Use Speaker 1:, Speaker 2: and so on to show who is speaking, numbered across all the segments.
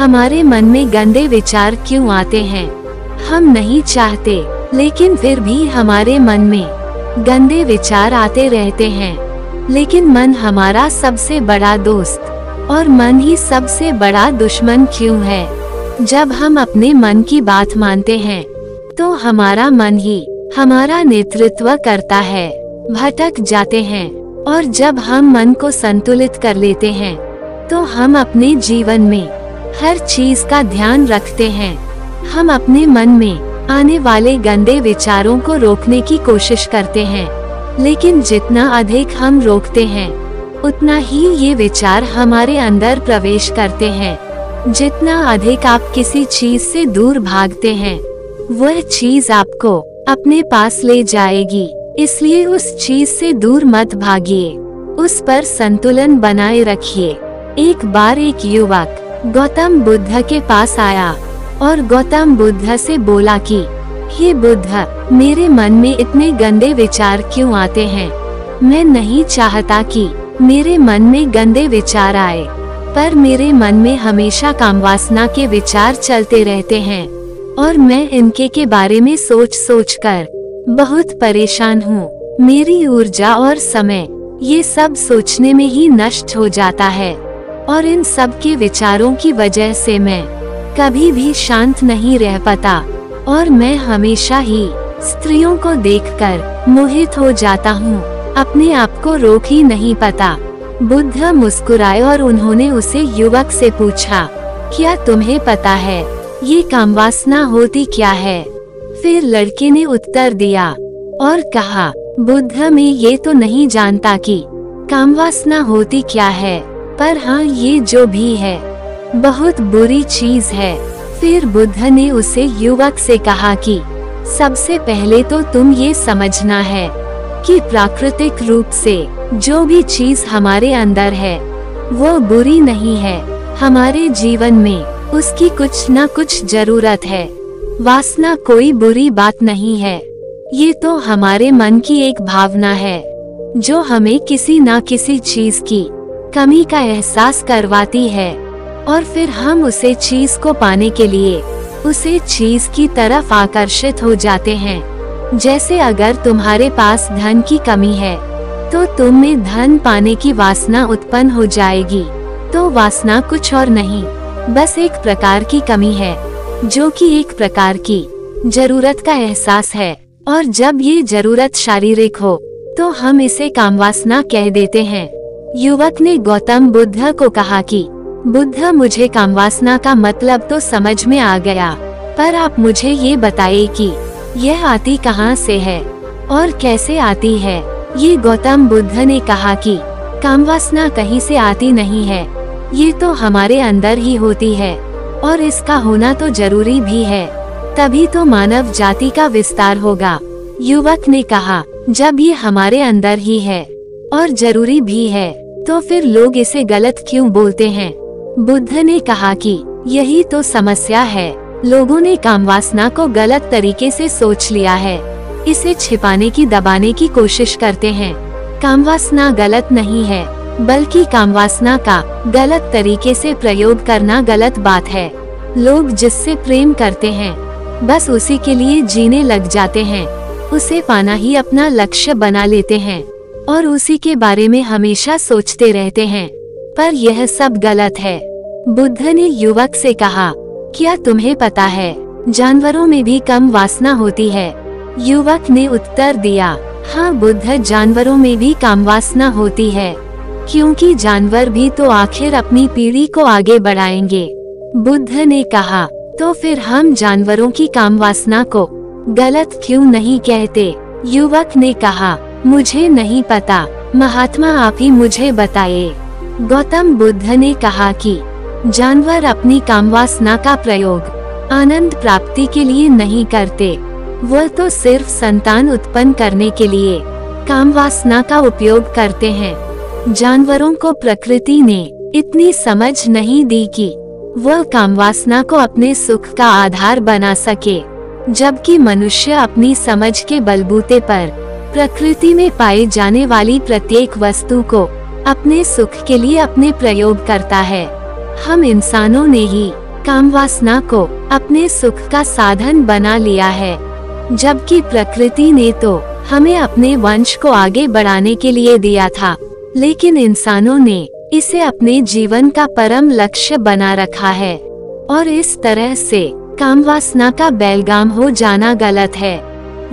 Speaker 1: हमारे मन में गंदे विचार क्यों आते हैं? हम नहीं चाहते, लेकिन फिर भी हमारे मन में गंदे विचार आते रहते हैं। लेकिन मन हमारा सबसे बड़ा दोस्त और मन ही सबसे बड़ा दुश्मन क्यों है? जब हम अपने मन की बात मानते हैं तो हमारा मन ही हमारा नेतृत्व करता है। भटक जाते हैं, और जब हम मन को संतुलित कर लेते हैं तो हम अपने जीवन में हर चीज का ध्यान रखते हैं। हम अपने मन में आने वाले गंदे विचारों को रोकने की कोशिश करते हैं, लेकिन जितना अधिक हम रोकते हैं उतना ही ये विचार हमारे अंदर प्रवेश करते हैं। जितना अधिक आप किसी चीज से दूर भागते हैं, वह चीज आपको अपने पास ले जाएगी। इसलिए उस चीज से दूर मत भागिए, उस पर संतुलन बनाए रखिए। एक बार एक युवक गौतम बुद्ध के पास आया और गौतम बुद्ध से बोला कि हे बुद्ध, मेरे मन में इतने गंदे विचार क्यों आते हैं? मैं नहीं चाहता कि मेरे मन में गंदे विचार आए, पर मेरे मन में हमेशा कामवासना के विचार चलते रहते हैं और मैं इनके के बारे में सोच सोच कर बहुत परेशान हूँ। मेरी ऊर्जा और समय ये सब सोचने में ही नष्ट हो जाता है, और इन सब के विचारों की वजह से मैं कभी भी शांत नहीं रह पाता और मैं हमेशा ही स्त्रियों को देखकर मोहित हो जाता हूँ। अपने आप को रोक ही नहीं पाता। बुद्ध मुस्कुराए और उन्होंने उसे युवक से पूछा, क्या तुम्हें पता है ये कामवासना होती क्या है? फिर लड़के ने उत्तर दिया और कहा, बुद्ध, मैं ये तो नहीं जानता कि कामवासना होती क्या है, पर हाँ, ये जो भी है बहुत बुरी चीज है। फिर बुद्ध ने उसे युवक से कहा कि सबसे पहले तो तुम ये समझना है कि प्राकृतिक रूप से जो भी चीज हमारे अंदर है वो बुरी नहीं है। हमारे जीवन में उसकी कुछ न कुछ जरूरत है। वासना कोई बुरी बात नहीं है, ये तो हमारे मन की एक भावना है जो हमें किसी न किसी चीज की कमी का एहसास करवाती है, और फिर हम उसे चीज को पाने के लिए उसे चीज की तरफ आकर्षित हो जाते हैं। जैसे अगर तुम्हारे पास धन की कमी है तो तुम में धन पाने की वासना उत्पन्न हो जाएगी। तो वासना कुछ और नहीं, बस एक प्रकार की कमी है, जो कि एक प्रकार की जरूरत का एहसास है। और जब ये जरूरत शारीरिक हो तो हम इसे कामवासना कह देते हैं। युवक ने गौतम बुद्ध को कहा कि बुद्ध, मुझे कामवासना का मतलब तो समझ में आ गया, पर आप मुझे ये बताइए कि यह आती कहाँ से है और कैसे आती है? ये गौतम बुद्ध ने कहा कि कामवासना कहीं से आती नहीं है, ये तो हमारे अंदर ही होती है, और इसका होना तो जरूरी भी है, तभी तो मानव जाति का विस्तार होगा। युवक ने कहा, जब ये हमारे अंदर ही है और जरूरी भी है, तो फिर लोग इसे गलत क्यों बोलते हैं? बुद्ध ने कहा कि यही तो समस्या है, लोगों ने कामवासना को गलत तरीके से सोच लिया है, इसे छिपाने की दबाने की कोशिश करते हैं। कामवासना गलत नहीं है, बल्कि कामवासना का गलत तरीके से प्रयोग करना गलत बात है। लोग जिससे प्रेम करते हैं बस उसी के लिए जीने लग जाते हैं, उसे पाना ही अपना लक्ष्य बना लेते हैं और उसी के बारे में हमेशा सोचते रहते हैं, पर यह सब गलत है। बुद्ध ने युवक से कहा, क्या तुम्हें पता है जानवरों में भी कम वासना होती है? युवक ने उत्तर दिया, हाँ बुद्ध, जानवरों में भी काम वासना होती है, क्योंकि जानवर भी तो आखिर अपनी पीढ़ी को आगे बढ़ाएंगे। बुद्ध ने कहा, तो फिर हम जानवरों की काम वासना को गलत क्यों नहीं कहते? युवक ने कहा, मुझे नहीं पता, महात्मा आप ही मुझे बताइए। गौतम बुद्ध ने कहा कि जानवर अपनी कामवासना का प्रयोग आनंद प्राप्ति के लिए नहीं करते, वह तो सिर्फ संतान उत्पन्न करने के लिए कामवासना का उपयोग करते हैं। जानवरों को प्रकृति ने इतनी समझ नहीं दी कि वह कामवासना को अपने सुख का आधार बना सके, जबकि मनुष्य अपनी समझ के बलबूते पर प्रकृति में पाई जाने वाली प्रत्येक वस्तु को अपने सुख के लिए अपने प्रयोग करता है। हम इंसानों ने ही काम वासना को अपने सुख का साधन बना लिया है, जबकि प्रकृति ने तो हमें अपने वंश को आगे बढ़ाने के लिए दिया था, लेकिन इंसानों ने इसे अपने जीवन का परम लक्ष्य बना रखा है। और इस तरह से काम वासना का बेलगाम हो जाना गलत है।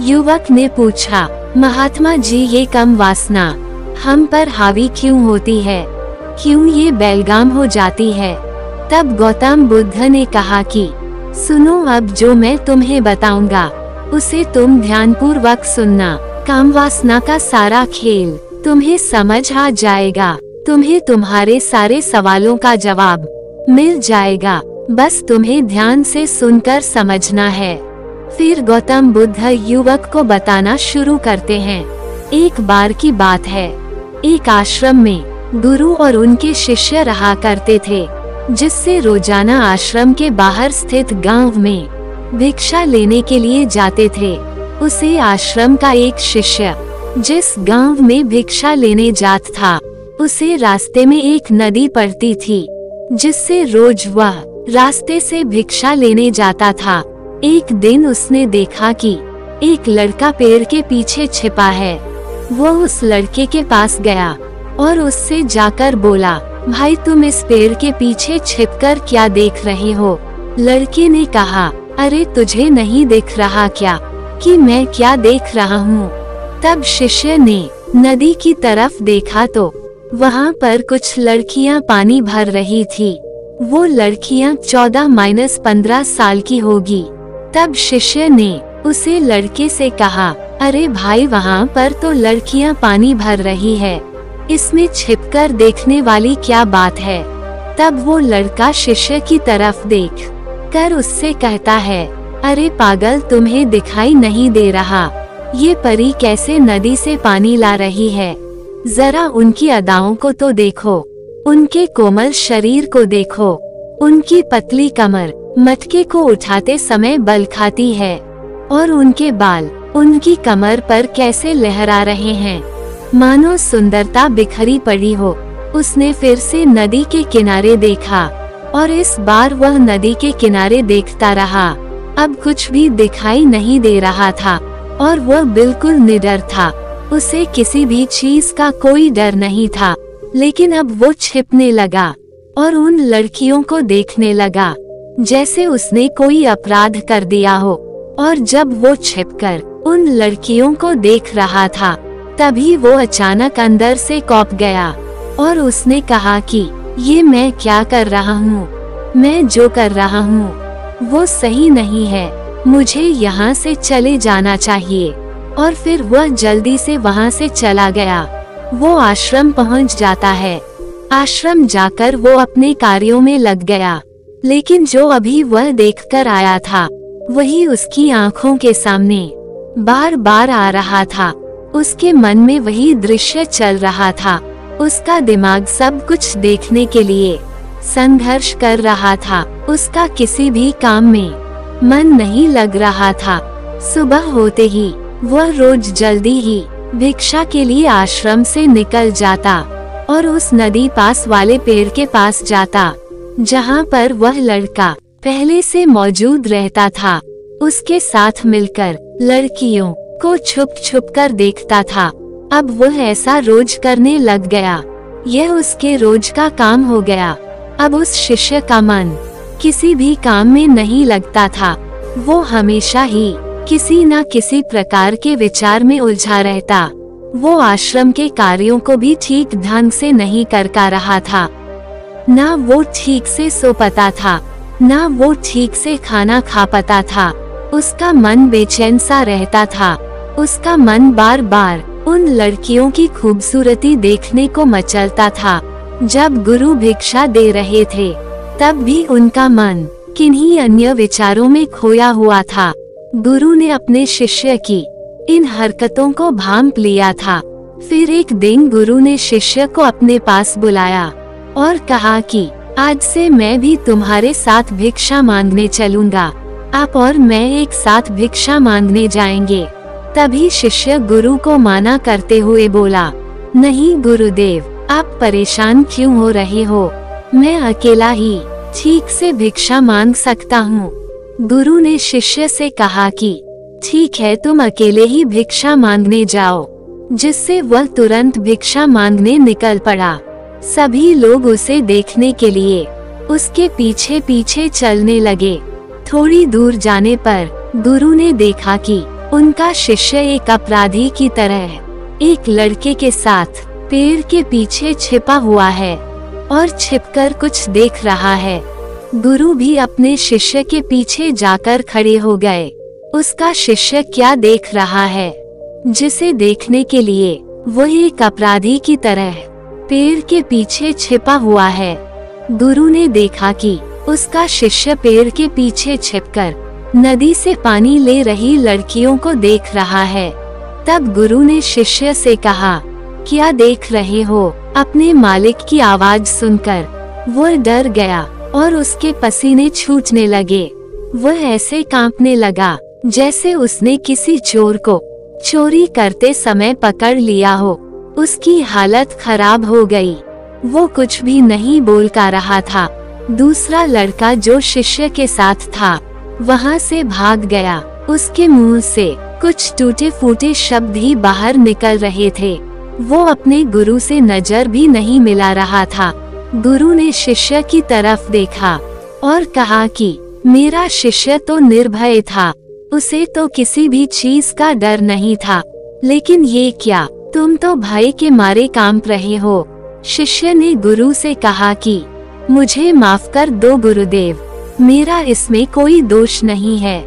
Speaker 1: युवक ने पूछा, महात्मा जी, ये काम वासना हम पर हावी क्यों होती है, क्यों ये बेलगाम हो जाती है? तब गौतम बुद्ध ने कहा कि सुनो, अब जो मैं तुम्हें बताऊंगा उसे तुम ध्यानपूर्वक सुनना। काम वासना का सारा खेल तुम्हें समझ आ जाएगा, तुम्हें तुम्हारे सारे सवालों का जवाब मिल जाएगा, बस तुम्हें ध्यान से सुनकर समझना है। फिर गौतम बुद्ध युवक को बताना शुरू करते हैं। एक बार की बात है, एक आश्रम में गुरु और उनके शिष्य रहा करते थे, जिससे रोजाना आश्रम के बाहर स्थित गांव में भिक्षा लेने के लिए जाते थे। उसे आश्रम का एक शिष्य जिस गांव में भिक्षा लेने जात था, उसे रास्ते में एक नदी पड़ती थी, जिससे रोज वह रास्ते से भिक्षा लेने जाता था। एक दिन उसने देखा कि एक लड़का पेड़ के पीछे छिपा है। वो उस लड़के के पास गया और उससे जाकर बोला, भाई, तुम इस पेड़ के पीछे छिपकर क्या देख रहे हो? लड़के ने कहा, अरे तुझे नहीं दिख रहा क्या कि मैं क्या देख रहा हूँ? तब शिष्य ने नदी की तरफ देखा तो वहाँ पर कुछ लड़कियाँ पानी भर रही थी। वो लड़कियाँ 14-15 साल की होगी। तब शिष्य ने उसे लड़के से कहा, अरे भाई, वहाँ पर तो लड़कियाँ पानी भर रही है, इसमें छिपकर देखने वाली क्या बात है? तब वो लड़का शिष्य की तरफ देख कर उससे कहता है, अरे पागल, तुम्हें दिखाई नहीं दे रहा ये परी कैसे नदी से पानी ला रही है? जरा उनकी अदाओं को तो देखो, उनके कोमल शरीर को देखो, उनकी पतली कमर मटके को उठाते समय बल खाती है, और उनके बाल उनकी कमर पर कैसे लहरा रहे हैं, मानो सुंदरता बिखरी पड़ी हो। उसने फिर से नदी के किनारे देखा और इस बार वह नदी के किनारे देखता रहा। अब कुछ भी दिखाई नहीं दे रहा था और वह बिल्कुल निडर था। उसे किसी भी चीज का कोई डर नहीं था, लेकिन अब वो छिपने लगा और उन लड़कियों को देखने लगा जैसे उसने कोई अपराध कर दिया हो। और जब वो छिपकर उन लड़कियों को देख रहा था, तभी वो अचानक अंदर से कौंप गया और उसने कहा कि ये मैं क्या कर रहा हूँ? मैं जो कर रहा हूँ वो सही नहीं है, मुझे यहाँ से चले जाना चाहिए। और फिर वह जल्दी से वहाँ से चला गया। वो आश्रम पहुँच जाता है। आश्रम जाकर वो अपने कार्यों में लग गया, लेकिन जो अभी वह देखकर आया था वही उसकी आँखों के सामने बार बार आ रहा था। उसके मन में वही दृश्य चल रहा था। उसका दिमाग सब कुछ देखने के लिए संघर्ष कर रहा था। उसका किसी भी काम में मन नहीं लग रहा था। सुबह होते ही वह रोज जल्दी ही भिक्षा के लिए आश्रम से निकल जाता और उस नदी पास वाले पेड़ के पास जाता, जहाँ पर वह लड़का पहले से मौजूद रहता था। उसके साथ मिलकर लड़कियों को छुप छुप कर देखता था। अब वह ऐसा रोज करने लग गया। यह उसके रोज का काम हो गया। अब उस शिष्य का मन किसी भी काम में नहीं लगता था। वो हमेशा ही किसी न किसी प्रकार के विचार में उलझा रहता। वो आश्रम के कार्यों को भी ठीक ढंग से नहीं कर पा रहा था। ना वो ठीक से सो पाता था, ना वो ठीक से खाना खा पाता था। उसका मन बेचैन सा रहता था। उसका मन बार बार उन लड़कियों की खूबसूरती देखने को मचलता था। जब गुरु भिक्षा दे रहे थे, तब भी उनका मन किन्हीं अन्य विचारों में खोया हुआ था। गुरु ने अपने शिष्य की इन हरकतों को भांप लिया था। फिर एक दिन गुरु ने शिष्य को अपने पास बुलाया और कहा कि आज से मैं भी तुम्हारे साथ भिक्षा मांगने चलूंगा। आप और मैं एक साथ भिक्षा मांगने जाएंगे। तभी शिष्य गुरु को मना करते हुए बोला, नहीं गुरुदेव, आप परेशान क्यों हो रहे हो? मैं अकेला ही ठीक से भिक्षा मांग सकता हूँ। गुरु ने शिष्य से कहा कि ठीक है, तुम अकेले ही भिक्षा मांगने जाओ, जिससे वह तुरंत भिक्षा मांगने निकल पड़ा। सभी लोग उसे देखने के लिए उसके पीछे पीछे चलने लगे। थोड़ी दूर जाने पर गुरु ने देखा कि उनका शिष्य एक अपराधी की तरह एक लड़के के साथ पेड़ के पीछे छिपा हुआ है और छिपकर कुछ देख रहा है। गुरु भी अपने शिष्य के पीछे जाकर खड़े हो गए। उसका शिष्य क्या देख रहा है, जिसे देखने के लिए वह एक अपराधी की तरह पेड़ के पीछे छिपा हुआ है। गुरु ने देखा कि उसका शिष्य पेड़ के पीछे छिपकर नदी से पानी ले रही लड़कियों को देख रहा है। तब गुरु ने शिष्य से कहा, क्या देख रहे हो? अपने मालिक की आवाज सुनकर वह डर गया और उसके पसीने छूटने लगे। वह ऐसे कांपने लगा जैसे उसने किसी चोर को चोरी करते समय पकड़ लिया हो। उसकी हालत खराब हो गई। वो कुछ भी नहीं बोल पा रहा था। दूसरा लड़का जो शिष्य के साथ था वहाँ से भाग गया। उसके मुंह से कुछ टूटे फूटे शब्द ही बाहर निकल रहे थे। वो अपने गुरु से नजर भी नहीं मिला रहा था। गुरु ने शिष्य की तरफ देखा और कहा कि मेरा शिष्य तो निर्भय था, उसे तो किसी भी चीज का डर नहीं था, लेकिन ये क्या, तुम तो भय के मारे कांप रहे हो। शिष्य ने गुरु से कहा कि मुझे माफ कर दो गुरुदेव, मेरा इसमें कोई दोष नहीं है।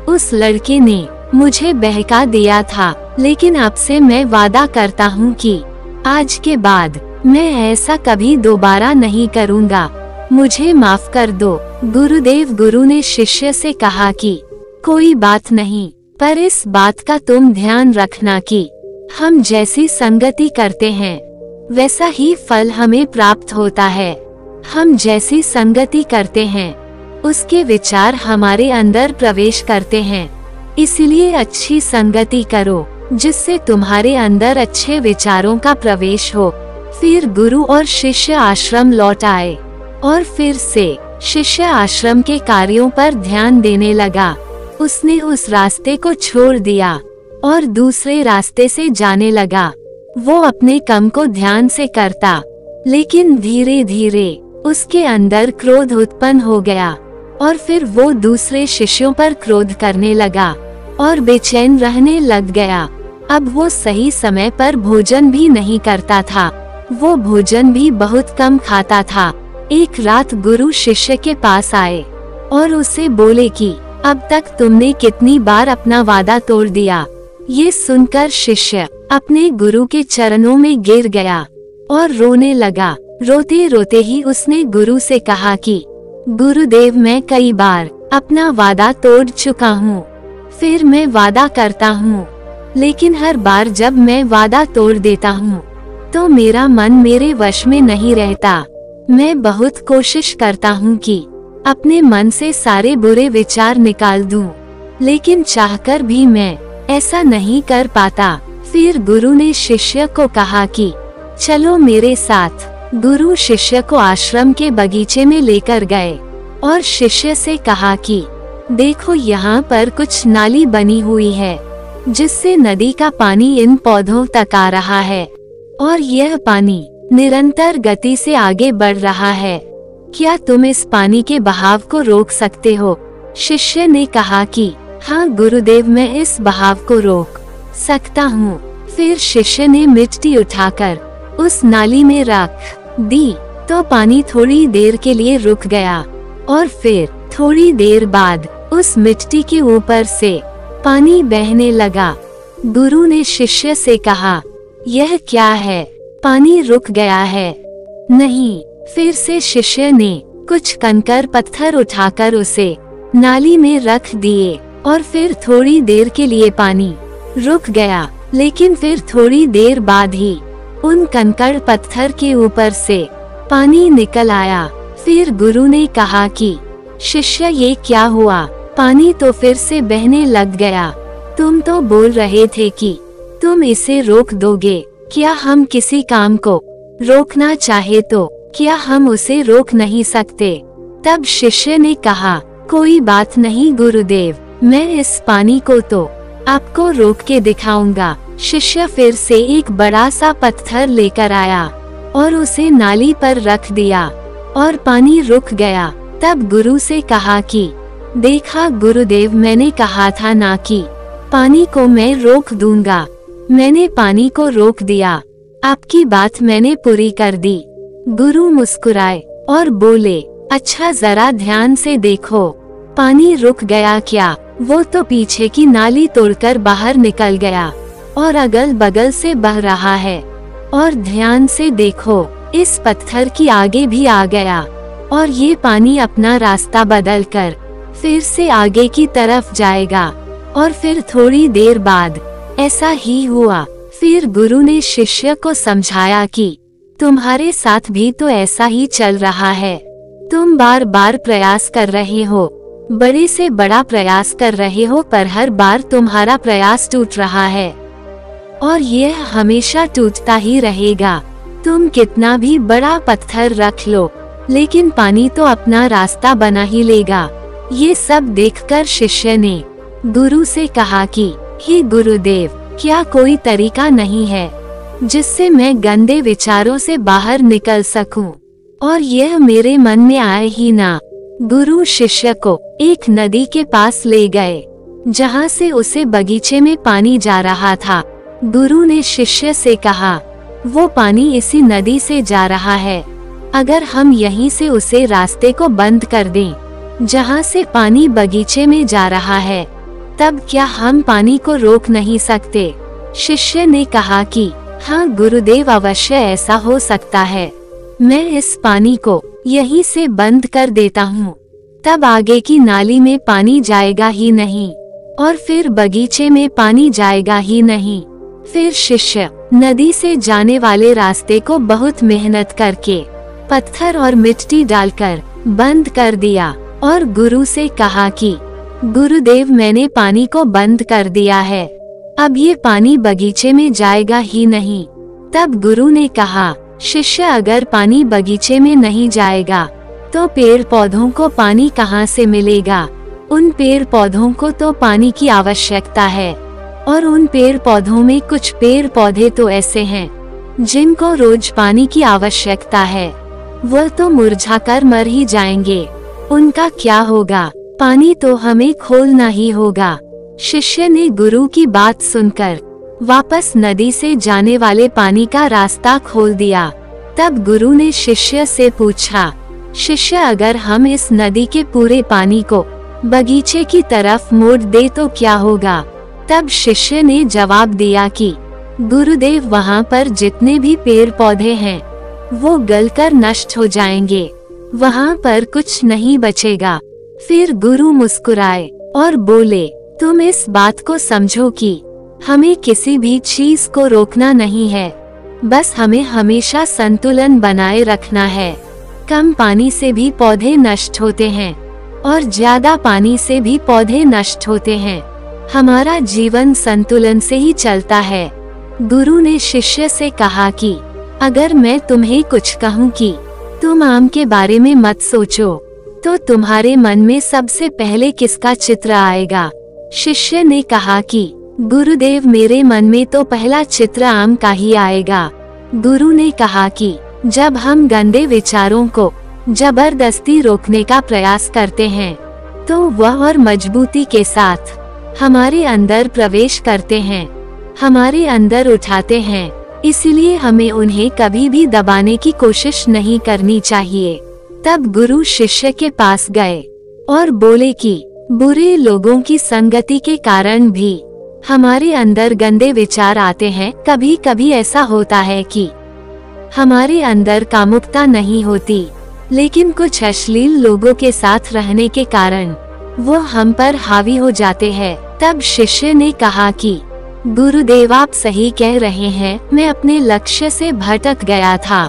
Speaker 1: उस लड़के ने मुझे बहका दिया था, लेकिन आपसे मैं वादा करता हूँ कि आज के बाद मैं ऐसा कभी दोबारा नहीं करूँगा। मुझे माफ कर दो गुरुदेव। गुरु ने शिष्य से कहा कि कोई बात नहीं, पर इस बात का तुम ध्यान रखना कि हम जैसी संगति करते हैं वैसा ही फल हमें प्राप्त होता है। हम जैसी संगति करते हैं उसके विचार हमारे अंदर प्रवेश करते हैं। इसलिए अच्छी संगति करो जिससे तुम्हारे अंदर अच्छे विचारों का प्रवेश हो। फिर गुरु और शिष्य आश्रम लौट आए और फिर से शिष्य आश्रम के कार्यों पर ध्यान देने लगा। उसने उस रास्ते को छोड़ दिया और दूसरे रास्ते से जाने लगा। वो अपने काम को ध्यान से करता, लेकिन धीरे धीरे उसके अंदर क्रोध उत्पन्न हो गया और फिर वो दूसरे शिष्यों पर क्रोध करने लगा और बेचैन रहने लग गया। अब वो सही समय पर भोजन भी नहीं करता था। वो भोजन भी बहुत कम खाता था। एक रात गुरु शिष्य के पास आए और उसे बोले कि अब तक तुमने कितनी बार अपना वादा तोड़ दिया। ये सुनकर शिष्य अपने गुरु के चरणों में गिर गया और रोने लगा। रोते रोते ही उसने गुरु से कहा कि गुरुदेव, मैं कई बार अपना वादा तोड़ चुका हूँ। फिर मैं वादा करता हूँ, लेकिन हर बार जब मैं वादा तोड़ देता हूँ तो मेरा मन मेरे वश में नहीं रहता। मैं बहुत कोशिश करता हूँ कि अपने मन से सारे बुरे विचार निकाल दूं, लेकिन चाहकर भी मैं ऐसा नहीं कर पाता। फिर गुरु ने शिष्य को कहा कि चलो मेरे साथ। गुरु शिष्य को आश्रम के बगीचे में लेकर गए और शिष्य से कहा कि देखो, यहाँ पर कुछ नाली बनी हुई है जिससे नदी का पानी इन पौधों तक आ रहा है और यह पानी निरंतर गति से आगे बढ़ रहा है। क्या तुम इस पानी के बहाव को रोक सकते हो? शिष्य ने कहा कि हाँ गुरुदेव, मैं इस बहाव को रोक सकता हूँ। फिर शिष्य ने मिट्टी उठाकर उस नाली में रख दी तो पानी थोड़ी देर के लिए रुक गया और फिर थोड़ी देर बाद उस मिट्टी के ऊपर से पानी बहने लगा। गुरु ने शिष्य से कहा, यह क्या है? पानी रुक गया है। नहीं। फिर से शिष्य ने कुछ कंकर पत्थर उठाकर उसे नाली में रख दिए और फिर थोड़ी देर के लिए पानी रुक गया, लेकिन फिर थोड़ी देर बाद ही उन कंकड़ पत्थर के ऊपर से पानी निकल आया। फिर गुरु ने कहा कि शिष्य, ये क्या हुआ? पानी तो फिर से बहने लग गया। तुम तो बोल रहे थे कि तुम इसे रोक दोगे। क्या हम किसी काम को रोकना चाहे तो क्या हम उसे रोक नहीं सकते? तब शिष्य ने कहा, कोई बात नहीं गुरुदेव, मैं इस पानी को तो आपको रोक के दिखाऊंगा। शिष्य फिर से एक बड़ा सा पत्थर लेकर आया और उसे नाली पर रख दिया और पानी रुक गया। तब गुरु से कहा कि देखा गुरुदेव, मैंने कहा था ना कि पानी को मैं रोक दूंगा। मैंने पानी को रोक दिया, आपकी बात मैंने पूरी कर दी। गुरु मुस्कुराए और बोले, अच्छा जरा ध्यान से देखो, पानी रुक गया क्या? वो तो पीछे की नाली तोड़कर बाहर निकल गया और अगल बगल से बह रहा है। और ध्यान से देखो, इस पत्थर की आगे भी आ गया और ये पानी अपना रास्ता बदलकर फिर से आगे की तरफ जाएगा। और फिर थोड़ी देर बाद ऐसा ही हुआ। फिर गुरु ने शिष्य को समझाया कि तुम्हारे साथ भी तो ऐसा ही चल रहा है। तुम बार बार प्रयास कर रहे हो, बड़े से बड़ा प्रयास कर रहे हो, पर हर बार तुम्हारा प्रयास टूट रहा है और यह हमेशा टूटता ही रहेगा। तुम कितना भी बड़ा पत्थर रख लो, लेकिन पानी तो अपना रास्ता बना ही लेगा। ये सब देखकर शिष्य ने गुरु से कहा कि हे गुरुदेव, क्या कोई तरीका नहीं है जिससे मैं गंदे विचारों से बाहर निकल सकूं और यह मेरे मन में आए ही ना। गुरु शिष्य को एक नदी के पास ले गए जहां से उसे बगीचे में पानी जा रहा था। गुरु ने शिष्य से कहा, वो पानी इसी नदी से जा रहा है। अगर हम यहीं से उसे रास्ते को बंद कर दें जहां से पानी बगीचे में जा रहा है, तब क्या हम पानी को रोक नहीं सकते? शिष्य ने कहा कि हाँ गुरुदेव, अवश्य ऐसा हो सकता है। मैं इस पानी को यहीं से बंद कर देता हूँ, तब आगे की नाली में पानी जाएगा ही नहीं और फिर बगीचे में पानी जाएगा ही नहीं। फिर शिष्य नदी से जाने वाले रास्ते को बहुत मेहनत करके पत्थर और मिट्टी डालकर बंद कर दिया और गुरु से कहा कि गुरुदेव, मैंने पानी को बंद कर दिया है, अब ये पानी बगीचे में जाएगा ही नहीं। तब गुरु ने कहा, शिष्य, अगर पानी बगीचे में नहीं जाएगा तो पेड़ पौधों को पानी कहाँ से मिलेगा? उन पेड़ पौधों को तो पानी की आवश्यकता है और उन पेड़ पौधों में कुछ पेड़ पौधे तो ऐसे हैं जिनको रोज पानी की आवश्यकता है। वह तो मुरझाकर मर ही जाएंगे, उनका क्या होगा? पानी तो हमें खोलना ही होगा। शिष्य ने गुरु की बात सुनकर वापस नदी से जाने वाले पानी का रास्ता खोल दिया। तब गुरु ने शिष्य से पूछा, शिष्य, अगर हम इस नदी के पूरे पानी को बगीचे की तरफ मोड़ दे तो क्या होगा? तब शिष्य ने जवाब दिया कि गुरुदेव, वहाँ पर जितने भी पेड़ पौधे हैं वो गलकर नष्ट हो जाएंगे, वहाँ पर कुछ नहीं बचेगा। फिर गुरु मुस्कुराए और बोले, तुम इस बात को समझो कि हमें किसी भी चीज को रोकना नहीं है, बस हमें हमेशा संतुलन बनाए रखना है। कम पानी से भी पौधे नष्ट होते हैं और ज्यादा पानी से भी पौधे नष्ट होते हैं। हमारा जीवन संतुलन से ही चलता है। गुरु ने शिष्य से कहा कि अगर मैं तुम्हें कुछ कहूँ कि तुम आम के बारे में मत सोचो, तो तुम्हारे मन में सबसे पहले किसका चित्र आएगा? शिष्य ने कहा कि गुरुदेव, मेरे मन में तो पहला चित्र आम का ही आएगा। गुरु ने कहा कि जब हम गंदे विचारों को जबरदस्ती रोकने का प्रयास करते हैं तो वह और मजबूती के साथ हमारे अंदर प्रवेश करते हैं, हमारे अंदर उठाते हैं। इसलिए हमें उन्हें कभी भी दबाने की कोशिश नहीं करनी चाहिए। तब गुरु शिष्य के पास गए और बोले कि बुरे लोगों की संगति के कारण भी हमारे अंदर गंदे विचार आते हैं। कभी कभी ऐसा होता है कि हमारे अंदर कामुकता नहीं होती, लेकिन कुछ अश्लील लोगों के साथ रहने के कारण वो हम पर हावी हो जाते हैं। तब शिष्य ने कहा कि गुरुदेव, आप सही कह रहे हैं, मैं अपने लक्ष्य से भटक गया था।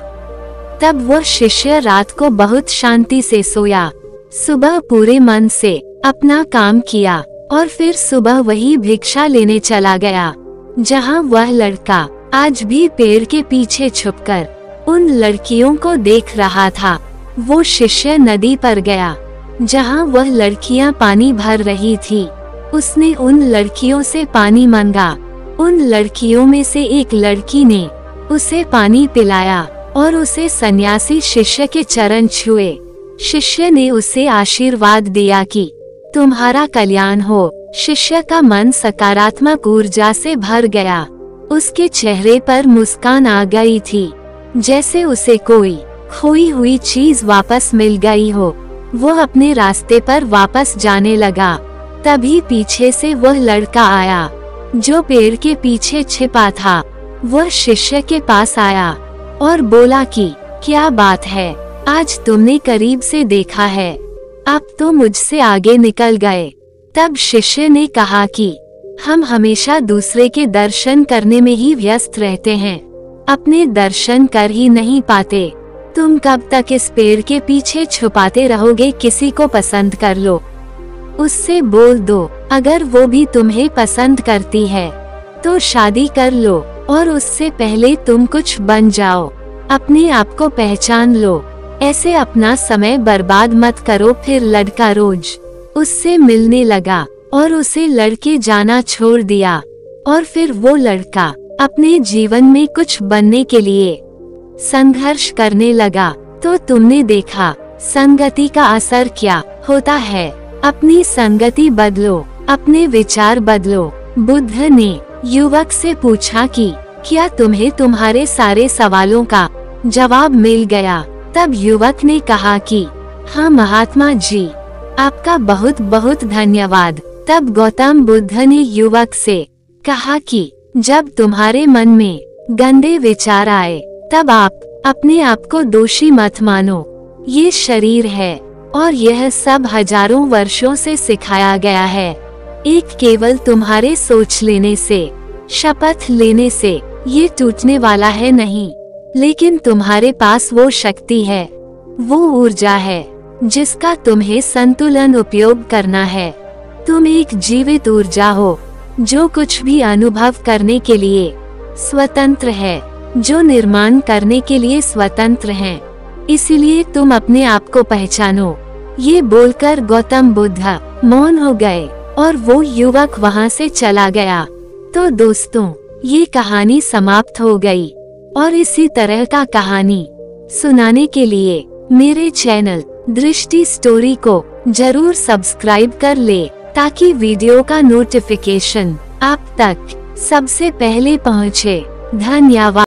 Speaker 1: तब वो शिष्य रात को बहुत शांति से सोया, सुबह पूरे मन से अपना काम किया और फिर सुबह वही भिक्षा लेने चला गया जहां वह लड़का आज भी पेड़ के पीछे छुपकर उन लड़कियों को देख रहा था। वो शिष्य नदी पर गया जहाँ वह लड़कियाँ पानी भर रही थी। उसने उन लड़कियों से पानी मांगा। उन लड़कियों में से एक लड़की ने उसे पानी पिलाया और उसे सन्यासी शिष्य के चरण छुए। शिष्य ने उसे आशीर्वाद दिया कि तुम्हारा कल्याण हो। शिष्य का मन सकारात्मक ऊर्जा से भर गया। उसके चेहरे पर मुस्कान आ गई थी, जैसे उसे कोई खोई हुई चीज वापस मिल गई हो। वो अपने रास्ते पर वापस जाने लगा। तभी पीछे से वह लड़का आया जो पेड़ के पीछे छिपा था। वह शिष्य के पास आया और बोला कि क्या बात है, आज तुमने करीब से देखा है, अब तो मुझसे आगे निकल गए। तब शिष्य ने कहा कि हम हमेशा दूसरे के दर्शन करने में ही व्यस्त रहते हैं, अपने दर्शन कर ही नहीं पाते। तुम कब तक इस पेड़ के पीछे छुपाते रहोगे? किसी को पसंद कर लो, उससे बोल दो। अगर वो भी तुम्हें पसंद करती है तो शादी कर लो, और उससे पहले तुम कुछ बन जाओ। अपने आप को पहचान लो। ऐसे अपना समय बर्बाद मत करो। फिर लड़का रोज उससे मिलने लगा और उसे लड़के जाना छोड़ दिया। और फिर वो लड़का अपने जीवन में कुछ बनने के लिए संघर्ष करने लगा। तो तुमने देखा संगति का असर क्या होता है। अपनी संगति बदलो, अपने विचार बदलो। बुद्ध ने युवक से पूछा कि क्या तुम्हें तुम्हारे सारे सवालों का जवाब मिल गया? तब युवक ने कहा कि हाँ महात्मा जी, आपका बहुत बहुत धन्यवाद। तब गौतम बुद्ध ने युवक से कहा कि जब तुम्हारे मन में गंदे विचार आए तब आप अपने आप को दोषी मत मानो। ये शरीर है और यह सब हजारों वर्षों से सिखाया गया है। एक केवल तुम्हारे सोच लेने से, शपथ लेने से ये टूटने वाला है नहीं, लेकिन तुम्हारे पास वो शक्ति है, वो ऊर्जा है जिसका तुम्हें संतुलन उपयोग करना है। तुम एक जीवित ऊर्जा हो जो कुछ भी अनुभव करने के लिए स्वतंत्र है, जो निर्माण करने के लिए स्वतंत्र है। इसलिए तुम अपने आप को पहचानो। ये बोलकर गौतम बुद्ध मौन हो गए और वो युवक वहाँ से चला गया। तो दोस्तों, ये कहानी समाप्त हो गई और इसी तरह का कहानी सुनाने के लिए मेरे चैनल दृष्टि स्टोरी को जरूर सब्सक्राइब कर ले, ताकि वीडियो का नोटिफिकेशन आप तक सबसे पहले पहुँचे। धन्यवाद।